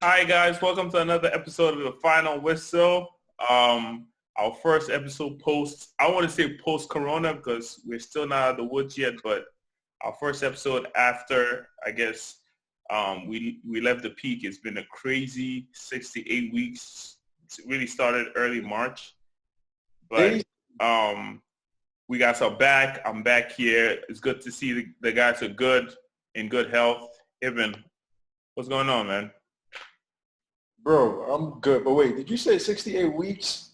Hi guys, welcome to another episode of the Final Whistle. Our first episode I want to say post-corona because we're still not out of the woods yet, but our first episode after, I guess, we left the peak. It's been a crazy 68 weeks. It really started early March, but we guys are back. I'm back here. It's good to see the guys are in good health. Ibn, what's going on, man? Bro, I'm good. But wait, did you say 68 weeks?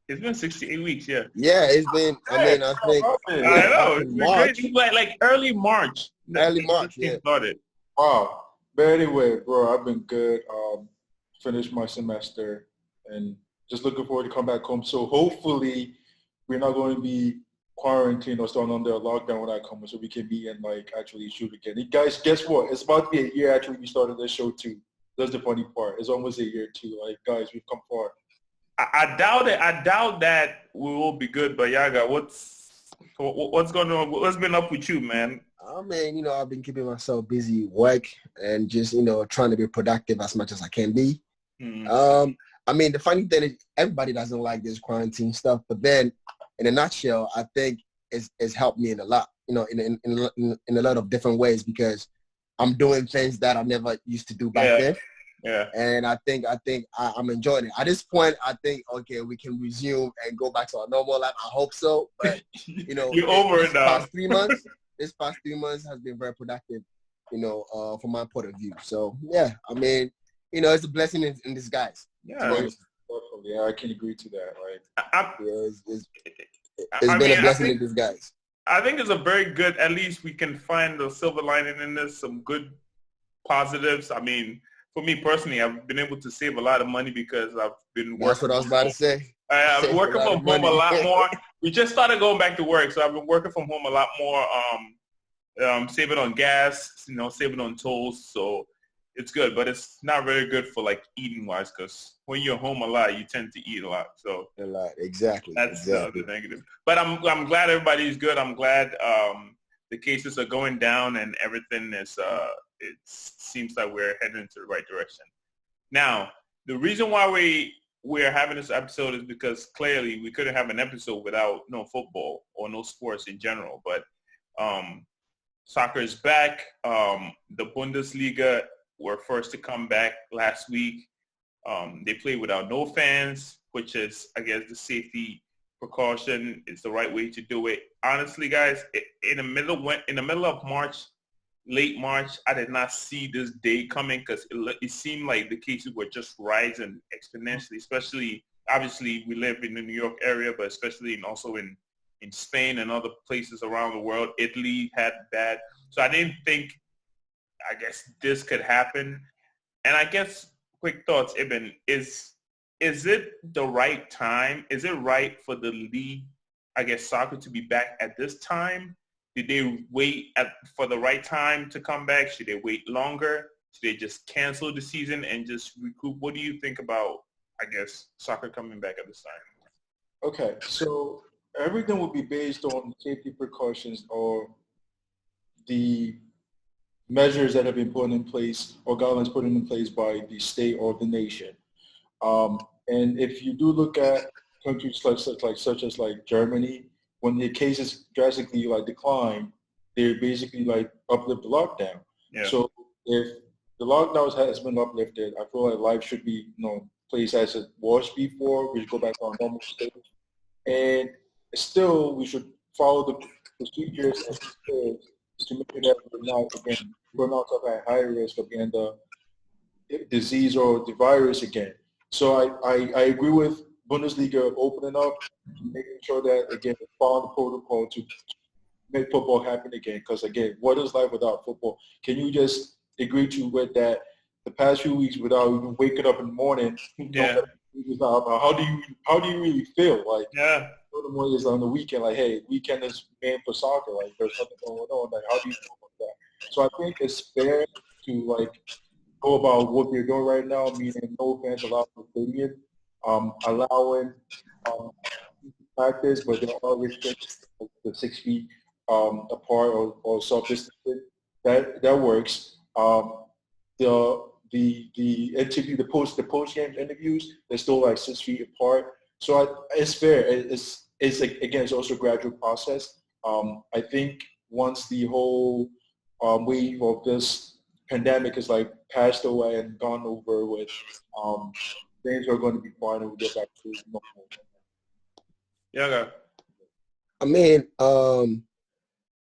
It's been 68 weeks, yeah. Yeah, it's been, I think. I know. It's been crazy. Like early March. Early March, yeah. Started. Wow. But anyway, bro, I've been good. Finished my semester and just looking forward to come back home. So hopefully we're not going to be quarantined or still under a lockdown when I come, so we can be and actually shoot again. You guys, guess what? It's about to be a year actually we started this show too. That's the funny part. It's almost a year too. Guys, we've come far. I doubt it. I doubt that we will be good. But Yaga, what's going on? What's been up with you, man? Oh man, I've been keeping myself busy with work and just trying to be productive as much as I can be. I mean, the funny thing is everybody doesn't like this quarantine stuff, but then in a nutshell, I think it's helped me in a lot. In a lot of different ways because I'm doing things that I never used to do back then. Yeah. And I think I'm enjoying it. At this point, I think, okay, we can resume and go back to our normal life. I hope so. But, you're over it now. This past 3 months has been very productive, from my point of view. So, yeah, I mean, it's a blessing in disguise. Yeah. Yeah, I can agree to that. It's been a blessing in disguise. I think it's a very good, at least we can find the silver lining in this, some good positives. I mean, for me personally, I've been able to save a lot of money because I've been working. That's what I was about to say. I've been working from home a lot more. We just started going back to work, so I've been working from home a lot more, saving on gas, saving on tolls. So it's good, but it's not very good for eating wise because when you're home a lot, you tend to eat a lot. So a lot, exactly. That's the negative. But I'm glad everybody's good. I'm glad the cases are going down and everything is. It seems like we're heading into the right direction. Now, the reason why we're having this episode is because clearly we couldn't have an episode without no football or no sports in general. But soccer is back. The Bundesliga were first to come back last week. They played without no fans, which is, I guess, the safety precaution. It's the right way to do it. Honestly, guys, in the middle of March, late March, I did not see this day coming because it seemed like the cases were just rising exponentially. Especially, obviously, we live in the New York area, but especially also in Spain and other places around the world. Italy had bad. So I didn't think, I guess, this could happen. And I guess, quick thoughts, Ibn, is it the right time? Is it right for the league, I guess, soccer to be back at this time? Did they wait for the right time to come back? Should they wait longer? Should they just cancel the season and just recoup? What do you think about, I guess, soccer coming back at this time? Okay, so everything will be based on safety precautions or the measures that have been put in place or guidelines put in place by the state or the nation. And if you do look at countries such as Germany, when the cases drastically decline, they basically uplift the lockdown. Yeah. So if the lockdown has been uplifted, I feel like life should be placed as it was before. We should go back to our normal state, and still we should follow the procedures to make sure that we're not at high risk of getting the disease or the virus again. So I agree with Bundesliga opening up, making sure that, again, follow the protocol to make football happen again. Because, again, what is life without football? Can you just agree to with that the past few weeks without even waking up in the morning? Yeah. How do you really feel? Yeah. The morning is on the weekend, hey, weekend is meant for soccer. There's something going on. How do you feel about that? So I think it's fair to, go about what we're doing right now, meaning no fans allowed in the stadium. Allowing practice, but there are restrictions, the 6 feet apart or self-distancing. That works. The the interview, the post game interviews, they're still like 6 feet apart. So it's fair. It's like, again, it's also a gradual process. I think once the whole wave of this pandemic is like passed away and gone over with, things are going to be fine and we'll get back to normal. Yeah. Okay. I mean,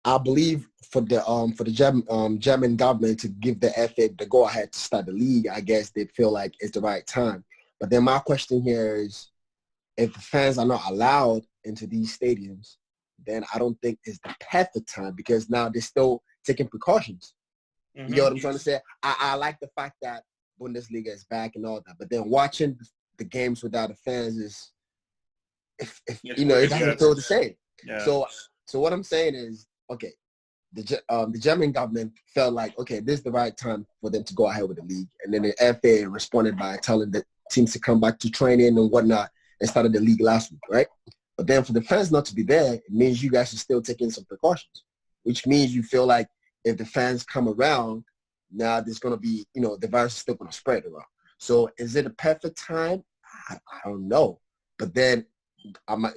I believe for the German government to give the FA the go ahead to start the league, I guess they feel like it's the right time. But then my question here is, if the fans are not allowed into these stadiums, then I don't think it's the perfect time, because now they're still taking precautions. You get what I'm trying to say? I like the fact that Bundesliga is back and all that, but then watching the games without the fans is, it doesn't feel the same. Yeah. So what I'm saying is, okay, the German government felt like, okay, this is the right time for them to go ahead with the league, and then the FA responded by telling the teams to come back to training and whatnot, and started the league last week, right? But then for the fans not to be there, it means you guys are still taking some precautions, which means you feel like if the fans come around, now there's going to be, the virus is still going to spread around. So is it a perfect time? I don't know. But then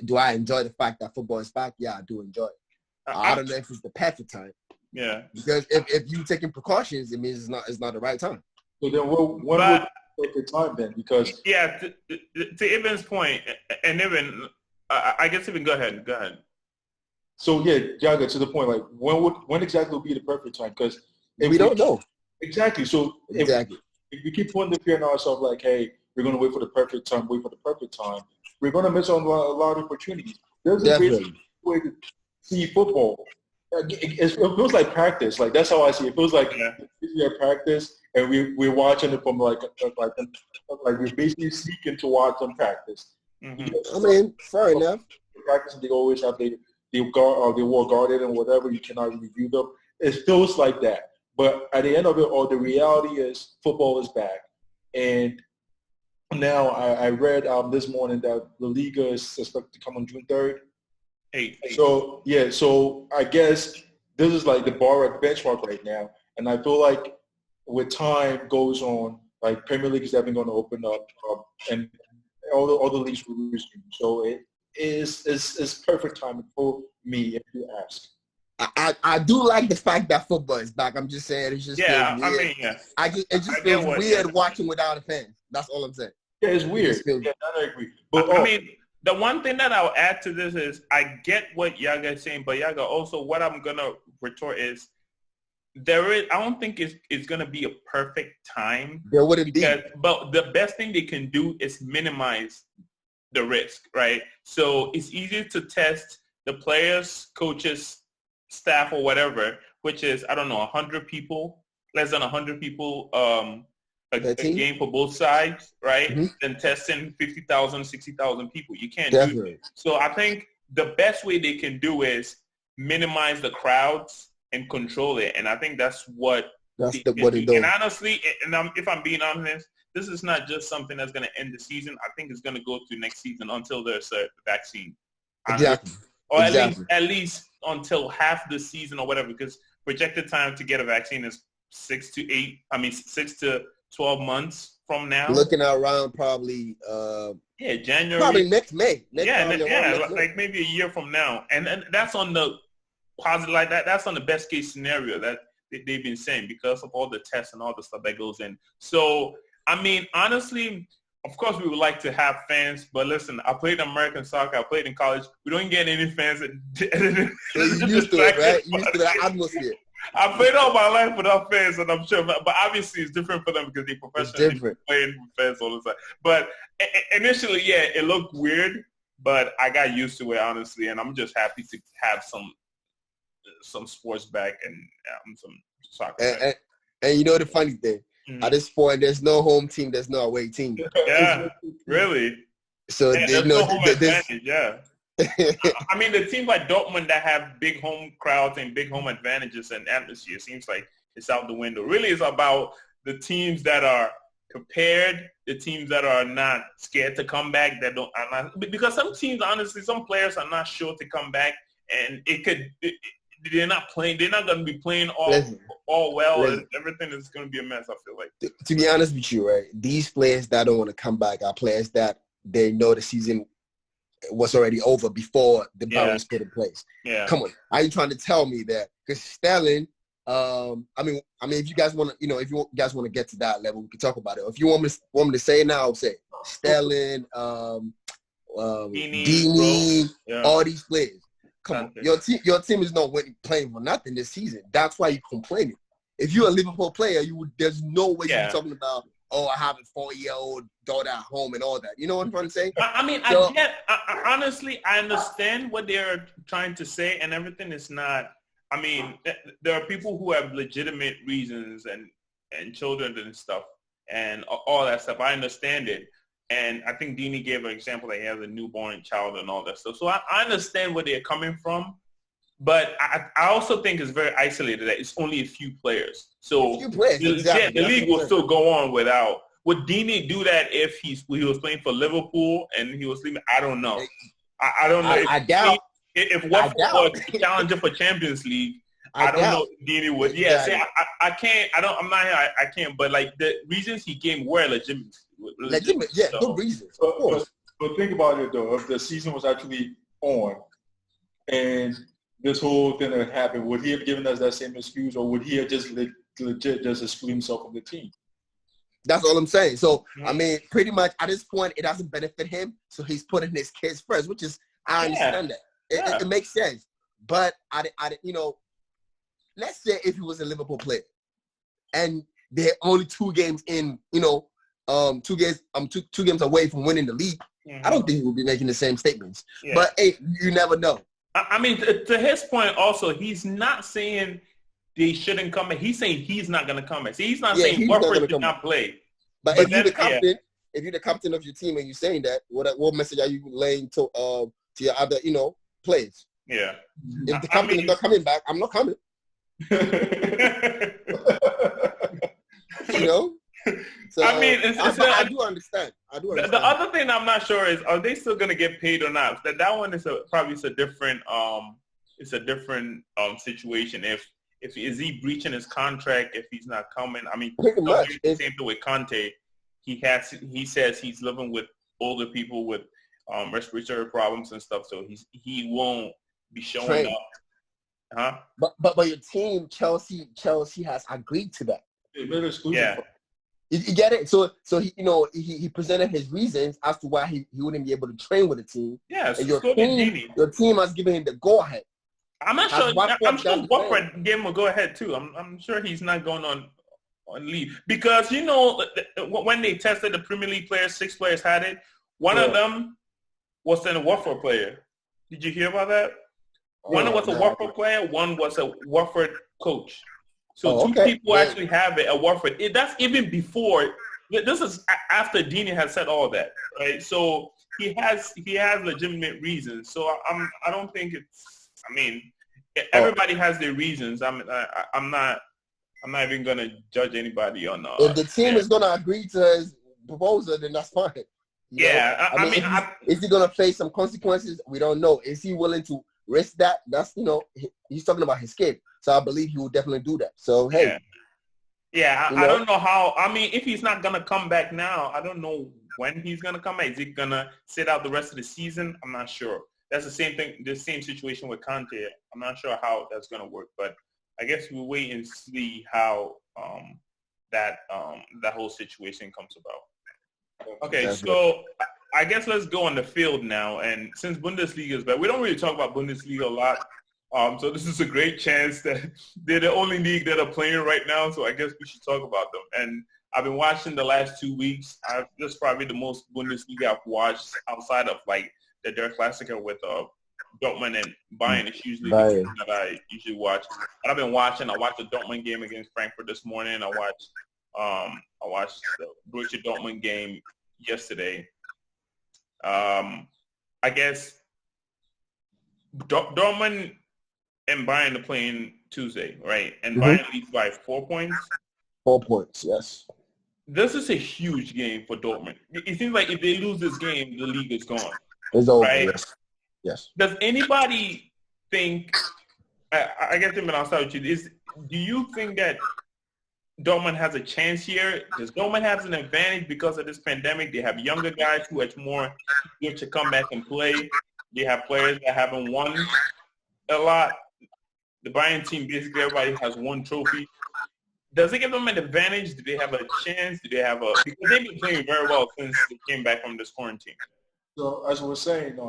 do I enjoy the fact that football is back? Yeah, I do enjoy it. I don't know if it's the perfect time. Yeah. Because if you're taking precautions, it means it's not the right time. So then when would the time then? Because to Ivan's point, and Ivan, I guess Ivan, go ahead. So Jaga, to the point, like when exactly would be the perfect time? Because we don't know. Exactly. So if we keep putting the fear in ourselves, like, hey, we're going to wait for the perfect time, we're going to miss on a lot of opportunities. There's a great way to see football. It feels like practice. Like, that's how I see it. It feels like we are practice, and we're watching it from like we're basically seeking to watch them practice. Mm-hmm. I mean, fair enough. Practice, they always have they were guarded and whatever. You cannot review them. It feels like that. But at the end of it all, the reality is football is back. And now I read this morning that the Liga is expected to come on June 3rd. So I guess this is like the bar at the benchmark right now. And I feel like with time goes on, like Premier League is definitely going to open up, and all the leagues will resume. So it is perfect timing for me, if you ask. I do like the fact that football is back. I'm just saying it just feels weird. I mean, it just feels weird watching without a fan. That's all I'm saying. Yeah, it's weird. I agree. But I mean, the one thing that I'll add to this is I get what Yaga is saying, but Yaga, also what I'm gonna retort is I don't think it's gonna be a perfect time. There wouldn't be. But the best thing they can do is minimize the risk, right? So it's easier to test the players, coaches, staff, or whatever, which is, I don't know, 100 people, less than 100 people a game for both sides, right? Mm-hmm. Than testing 50,000, 60,000 people. You can't do it. So I think the best way they can do is minimize the crowds and control it. And I think that's what they do. And honestly, if I'm being honest, this is not just something that's going to end the season. I think it's going to go through next season until there's a vaccine. Exactly. Or at least until half the season or whatever, because projected time to get a vaccine is 6 to 12 months from now. Looking around probably January. Probably next May. Like maybe a year from now. And that's on the positive, like that's on the best case scenario that they've been saying, because of all the tests and all the stuff that goes in. So, I mean, honestly, of course we would like to have fans, but listen, I played American soccer, I played in college. We don't get any fans. You're used to it, right? You're used to that atmosphere. I played all my life without fans, and I'm sure, but obviously it's different for them because they professionally playing with fans all the time. But initially, it looked weird, but I got used to it, honestly, and I'm just happy to have some sports back and some soccer. And you know the funny thing, at this point, there's no home team, there's no away team. Yeah, really. So there's no home advantage. Yeah. I mean, the teams like Dortmund that have big home crowds and big home advantages and atmosphere, seems like it's out the window. Really, it's about the teams that are prepared, the teams that are not scared to come back, because some teams, honestly, some players are not sure to come back, and they're not playing. They're not going to be playing all well. And everything is going to be a mess, I feel like. To be honest with you, right, these players that don't want to come back are players that they know the season was already over before the ban was put in place. Yeah. Come on. Are you trying to tell me that? Because Sterling, I mean, if you guys want to, if you guys want to get to that level, we can talk about it. If you want me to say it now, I'll say it. Sterling, Dini, all these players. Come on. Your team is not playing for nothing this season. That's why you're complaining. If you're a Liverpool player, there's no way you're talking about, I have a 4-year-old daughter at home and all that. You know what I'm trying to say? I mean, honestly, I understand what they're trying to say, and everything is not. I mean, there are people who have legitimate reasons and children and stuff and all that stuff. I understand it. And I think Dini gave an example that he has a newborn child and all that stuff. So I understand where they're coming from. But I also think it's very isolated that it's only a few players. So the league will still go on without. Would Dini do that if he was playing for Liverpool and he was leaving? I don't know. I don't know. I doubt. If Watford was challenging for Champions League, I don't know if Dini would. Yeah, see, I can't. I'm not here. I can't. But like the reasons he gave were legitimate. Yeah, good reasons. Of course. But think about it though. If the season was actually on, and this whole thing that happened, would he have given us that same excuse, or would he have just legit just exclude himself from the team? That's all I'm saying. So I mean, pretty much at this point, it doesn't benefit him. So he's putting his kids first, which is I understand that. It makes sense. But let's say if he was a Liverpool player, and they're only 2 games in, 2 games away from winning the league, I don't think he would be making the same statements. Yeah. But hey, you never know. I mean, to his point, also, he's not saying they shouldn't come back. He's saying he's not going to come back. See, he's not saying Watford did not play. But if you're the captain of your team, and you're saying that, what message are you laying to your other, players? Yeah. If the captain is not coming back, I'm not coming. So, I mean, I do understand. The other thing I'm not sure is, are they still going to get paid or not? That one is probably a different situation. If is he breaching his contract if he's not coming? I mean, pretty much. The same thing with Conte. He says he's living with older people with respiratory problems and stuff, so he won't be showing up. Huh? But your team, Chelsea has agreed to that. Yeah. You get it? So he presented his reasons as to why he wouldn't be able to train with the team. Yeah, so your team has given him the go-ahead. I'm not sure. I'm sure Watford gave him a go-ahead too. I'm sure he's not going on leave because when they tested the Premier League players, 6 players had it. One of them was a Watford player. Did you hear about that? One was a Watford player. One was a Watford coach. So 2 people actually have it at Watford. That's even before. This is after Dini has said all that, right? So he has legitimate reasons. So I don't think it's. I mean, everybody has their reasons. I'm not even gonna judge anybody on. If the team is gonna agree to his proposal, then that's fine. I mean, is he gonna face some consequences? We don't know. Is he willing to risk that? That's he's talking about his kid. So I believe he will definitely do that. So, hey. Yeah, I don't know how. I mean, if he's not going to come back now, I don't know when he's going to come back. Is he going to sit out the rest of the season? I'm not sure. That's the same thing, the same situation with Conte. I'm not sure how that's going to work. But I guess we'll wait and see how that whole situation comes about. Okay, that's so I guess let's go on the field now. And since Bundesliga is back, we don't really talk about Bundesliga a lot. So this is a great chance that they're the only league that are playing right now. So I guess we should talk about them. And I've been watching the last 2 weeks. This is probably the most Bundesliga I've watched outside of like the Der Klassiker with Dortmund and Bayern. It's usually the game that I usually watch. But I've been watching. I watched the Dortmund game against Frankfurt this morning. I watched the Borussia Dortmund game yesterday. I guess Dortmund and Bayern are playing Tuesday, right? And Bayern leads by 4 points. 4 points, yes. This is a huge game for Dortmund. It seems like if they lose this game, the league is gone. It's over, right? Yes. Does anybody think I guess I'll start with you. Do you think that Dortmund has a chance here? Does Dortmund have an advantage because of this pandemic? They have younger guys who are more eager to come back and play. They have players that haven't won a lot. The Bayern team, basically everybody has one trophy. Does it give them an advantage? Do they have a chance? Do they have because they've been playing very well since they came back from this quarantine. So as we were saying,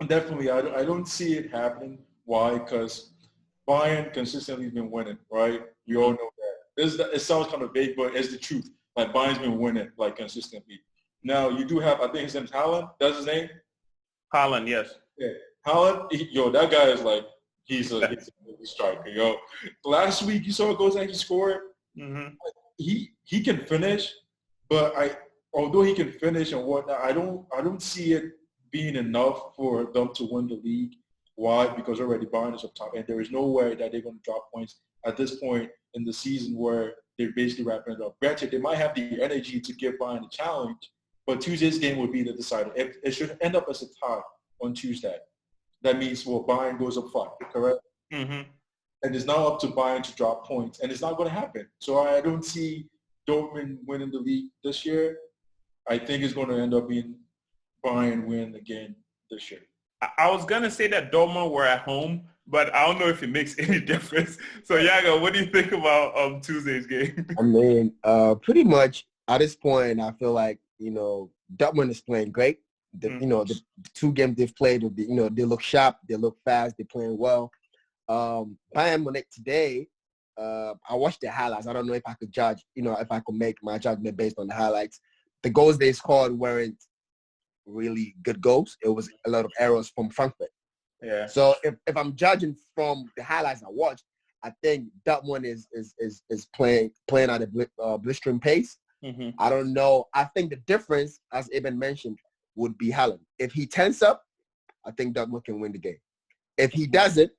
definitely I don't see it happening. Why? Because Bayern consistently been winning, right? We all know that. It sounds kind of vague, but it's the truth. Like Bayern's been winning like consistently. Now you do have, I think his name's Haaland. That's his name. Haaland, yes. Yeah, Haaland. That guy is like he's a striker. Yo, last week you saw goals that he scored. Mm-hmm. He can finish, but although he can finish and whatnot, I don't see it being enough for them to win the league. Why? Because already Bayern is up top, and there is no way that they're going to drop points at this point in the season where they're basically wrapping it up. Granted, they might have the energy to give Bayern a challenge, but Tuesday's game would be the decider. It should end up as a tie on Tuesday. That means, Bayern goes up 5, correct? Mm-hmm. And it's now up to Bayern to drop points, and it's not going to happen. So I don't see Dortmund winning the league this year. I think it's going to end up being Bayern win again this year. I was going to say that Dortmund were at home, but I don't know if it makes any difference. So, Yago, what do you think about Tuesday's game? I mean, pretty much at this point, I feel like, Dortmund is playing great. The 2 games they've played, they look sharp, they look fast, they're playing well. Bayern Munich today, I watched the highlights. I don't know if I could judge, if I could make my judgment based on the highlights. The goals they scored weren't really good goals. It was a lot of errors from Frankfurt. Yeah. So if I'm judging from the highlights I watched, I think Dortmund is playing at a blistering pace. Mm-hmm. I don't know. I think the difference, as Eben mentioned, would be Haaland. If he tense up, I think Dortmund can win the game. If he doesn't,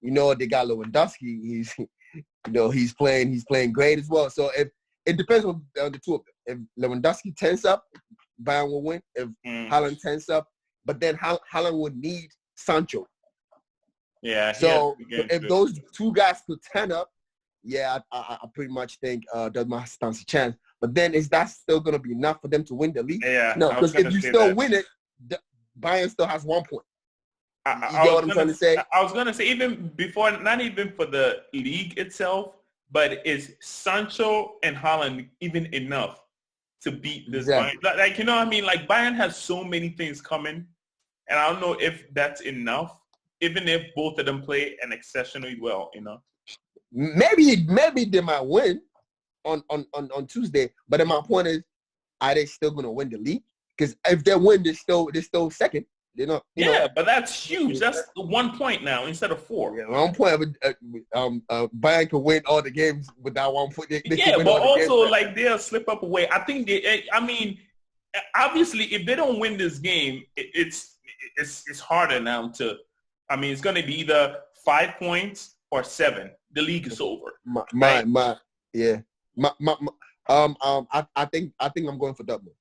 they got Lewandowski. He's playing great as well. So if it depends on the two of them. If Lewandowski tense up, Bayern will win. If Haaland tense up, but then Haaland would need Sancho. Yeah. So if those 2 guys could turn up, I pretty much think Dortmund stands a chance. But then is that still going to be enough for them to win the league? Yeah. No, because if you still win it, Bayern still has 1 point. You get what I'm trying to say? I was going to say even before, not even for the league itself, but is Sancho and Haaland even enough to beat this Bayern? Like, what I mean? Like, Bayern has so many things coming, and I don't know if that's enough, even if both of them play an exceptionally well, Maybe they might win on Tuesday, but then my point is, are they still going to win the league? Because if they win, they're still second. But that's huge. That's 1 point now instead of 4. Yeah, 1 point. Bayern can win all the games with that 1 point. But also like they'll slip up away. I think obviously if they don't win this game, it's harder now to. I mean, it's going to be either 5 points or 7. The league is over. I think I'm going for Dortmund.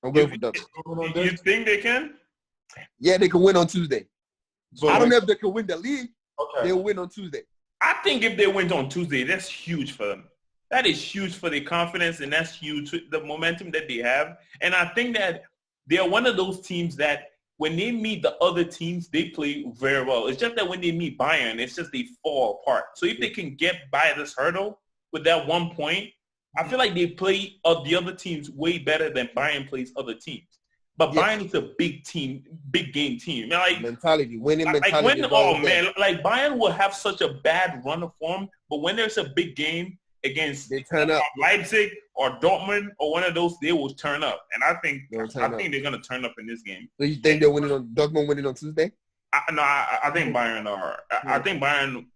I'm going for Dortmund. You think they can? Yeah, they can win on Tuesday. So I don't know if they can win the league. Okay. They'll win on Tuesday. I think if they win on Tuesday, that's huge for them. That is huge for their confidence, and that's huge for the momentum that they have. And I think that they're one of those teams that when they meet the other teams, they play very well. It's just that when they meet Bayern, it's just they fall apart. So if they can get by this hurdle with that 1 point, I feel like they play the other teams way better than Bayern plays other teams. But Bayern is a big team, big game team. Like mentality, winning mentality. Like Bayern will have such a bad run of form, but when there's a big game against Leipzig or Dortmund or one of those, they will turn up. And I think they're going to turn up in this game. So you think Dortmund winning on Tuesday? I think Bayern are. I think Bayern.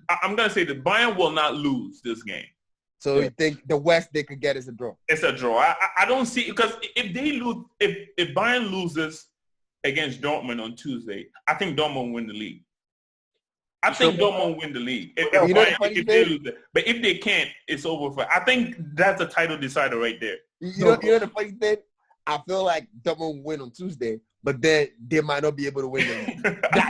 I'm going to say that Bayern will not lose this game. So you think the West they could get is a draw? It's a draw. I don't see, because if they lose, if Bayern loses against Dortmund on Tuesday, I think Dortmund will win the league. Dortmund will win the league. If they lose it. But if they can't, it's over for. I think that's a title decider right there. You know the funny thing? I feel like Dortmund will win on Tuesday, but then they might not be able to win the league.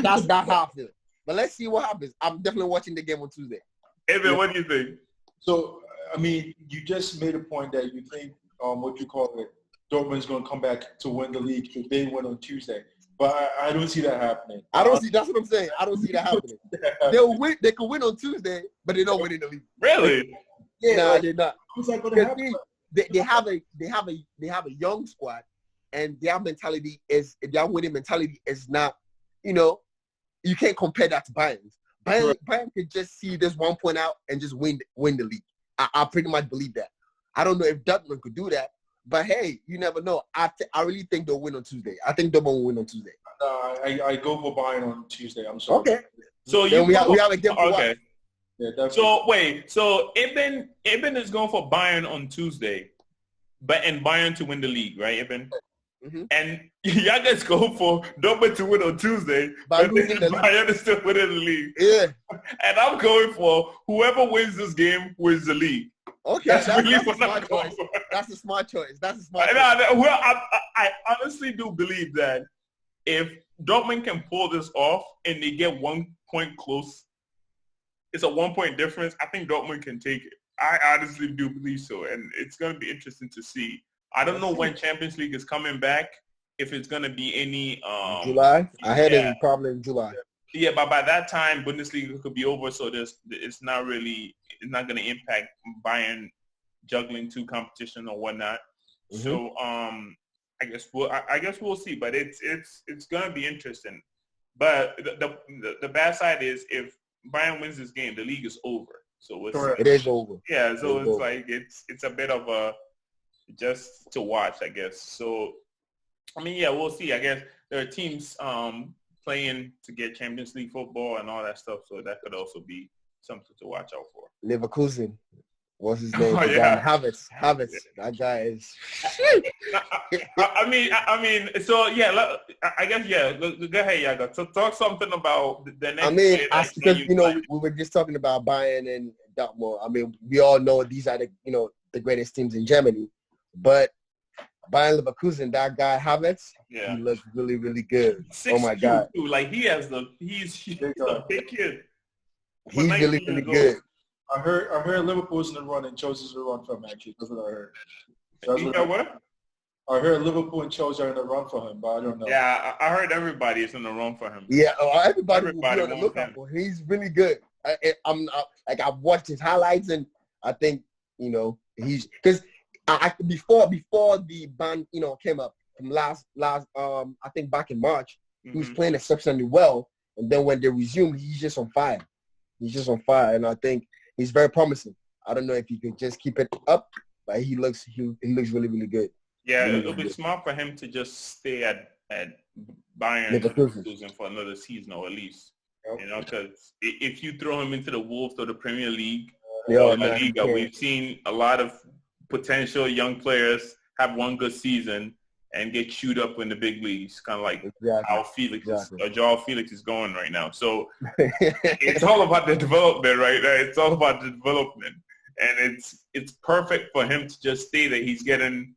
That's how I feel. But let's see what happens. I'm definitely watching the game on Tuesday. Evan, what do you think? So, I mean, you just made a point that you think, what you call it, Dortmund's going to come back to win the league if they win on Tuesday. But I don't see that happening. That's what I'm saying. I don't see that happening. They'll win. They can win on Tuesday, but they don't win in the league. Really? Yeah, nah, they're not. Who's that going to happen? They have a young squad, and their winning mentality is not, you can't compare that to Bayern's. Bayern could just see this 1 point out and just win the league. I pretty much believe that. I don't know if Dortmund could do that, but hey, you never know. I really think they'll win on Tuesday. I think Dortmund will win on Tuesday. I go for Bayern on Tuesday. I'm sorry. Okay. So we have a game to watch. Yeah, definitely. So wait, so Ibn is going for Bayern on Tuesday, and Bayern to win the league, right, Ibn? Mm-hmm. And y'all guys go for Dortmund to win on Tuesday, but Bayern is still winning the league. Yeah. And I'm going for whoever wins this game wins the league. Okay, that's really what I'm going for. That's a smart choice. Well, I honestly do believe that if Dortmund can pull this off and they get 1 point close, it's a 1 point difference. I think Dortmund can take it. I honestly do believe so, and it's going to be interesting to see. I don't know when Champions League is coming back, if it's going to be any July. I had it probably in July. Yeah, but by that time, Bundesliga could be over, so it's not going to impact Bayern juggling two competition or whatnot. Mm-hmm. So I guess we'll see, but it's going to be interesting. But the bad side is if Bayern wins this game, the league is over. So it is over. Yeah, so it's like it's a bit of a just to watch, I guess. So I mean, yeah, we'll see. I guess there are teams playing to get Champions League football and all that stuff, so that could also be something to watch out for. Leverkusen. What's his name? Havertz. That guy is. I mean. So yeah, I guess yeah. Go ahead, Yaga. So talk something about the next. I mean, because we were just talking about Bayern and Dortmund. I mean, we all know these are the greatest teams in Germany, but Bayern Leverkusen, that guy Havertz, he looks really, really good. 6'2", oh my God! Like he's a big kid. He's really, really good. I heard Liverpool's in the run and Chelsea's in the run for him, actually. That's what I heard. What? I heard Liverpool and Chelsea are in the run for him, but I don't know. Yeah, I heard everybody is in the run for him. Yeah, everybody will be on the lookout for him. He's really good. I've watched his highlights, and I think he's because before the ban came up from last I think back in March, he was playing exceptionally well, and then when they resumed, he's just on fire. And I think he's very promising. I don't know if he could just keep it up, but he looks really, really good. Yeah, it'll be smart for him to just stay at Bayern Leverkusen for another season or at least. Because if you throw him into the Wolves or the Premier League or La Liga, we've seen a lot of potential young players have one good season and get chewed up in the big leagues, kind of like how Joao Felix is going right now. So it's all about the development, right? It's all about the development. And it's perfect for him to just stay there. He's getting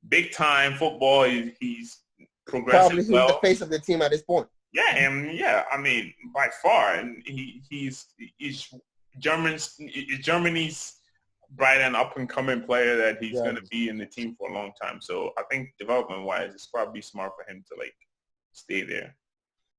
big-time football. He's progressing Probably he's the face of the team at this point. Yeah, and I mean, by far. And he's Germany's bright and up-and-coming player that he's going to be in the team for a long time. So I think development-wise, it's probably smart for him to, stay there.